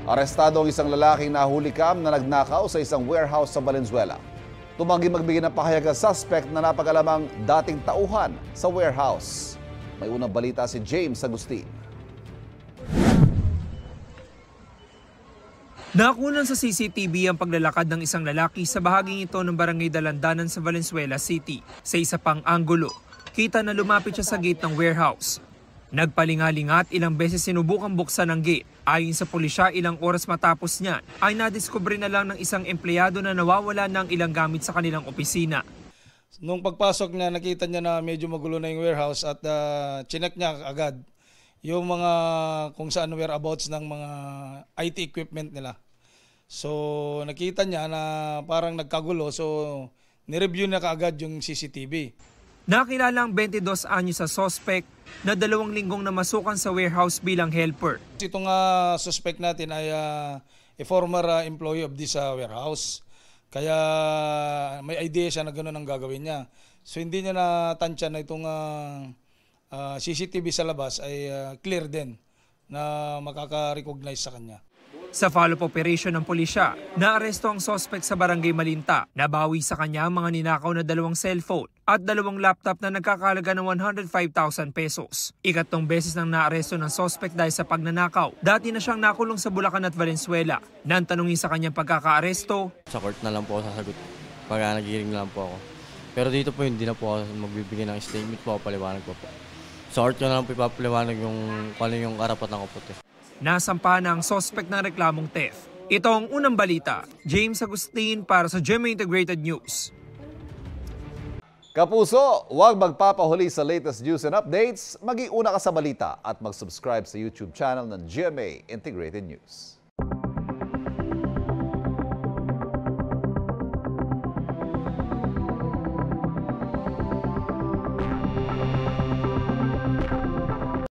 Arestado ang isang lalaking nahulikam na nagnakaw sa isang warehouse sa Valenzuela. Tumanggi magbigay ng pahayag ang suspect na napag-alamang dating tauhan sa warehouse. May unang balita si James Agustin. Nakunan sa CCTV ang paglalakad ng isang lalaki sa bahaging ito ng Barangay Dalandanan sa Valenzuela City. Sa isa pang anggulo, kita na lumapit siya sa gate ng warehouse. Nagpalingalingat, ilang beses sinubukang buksan ang gate. Ayon sa pulisya, ilang oras matapos niyan ay nadiskubre na lang ng isang empleyado na nawawala ng ilang gamit sa kanilang opisina. Nung pagpasok niya, nakita niya na medyo magulo na yung warehouse at chinek niya agad yung mga kung saan whereabouts ng mga IT equipment nila. So nakita niya na parang nagkagulo, so nireview niya kaagad yung CCTV. Nakilala ang 22 anyos sa suspect na 2 linggong namasukan sa warehouse bilang helper. Itong suspect natin ay a former employee of this warehouse. Kaya may idea siya na gano'n ang gagawin niya. So hindi niya natansya na itong CCTV sa labas ay clear din na makaka-recognize sa kanya. Sa follow-up operation ng pulisya, naaresto ang suspect sa Barangay Malinta. Nabawi sa kanya ang mga ninakaw na 2 cellphone at 2 laptop na nagkakahalaga ng 105,000 pesos. Ikatlong beses nang naaresto ng suspect dahil sa pagnanakaw. Dati na siyang nakulong sa Bulacan at Valenzuela. Nang tanungin sa kanyang pagkakaaresto, sa court na lang po ako sasagot pag nagiring na lang po ako. Pero dito po hindi na po ako magbibigay ng statement po, paliwanag po po. Sa court ko na lang po ipapaliwanag kung ano yung karapatan ko po. Nasampahan na ang suspect ng reklamong theft. Ito ang unang balita. James Agustin para sa GMA Integrated News. Kapuso, huwag magpapahuli sa latest news and updates. Mag-iuna ka sa balita at mag-subscribe sa YouTube channel ng GMA Integrated News.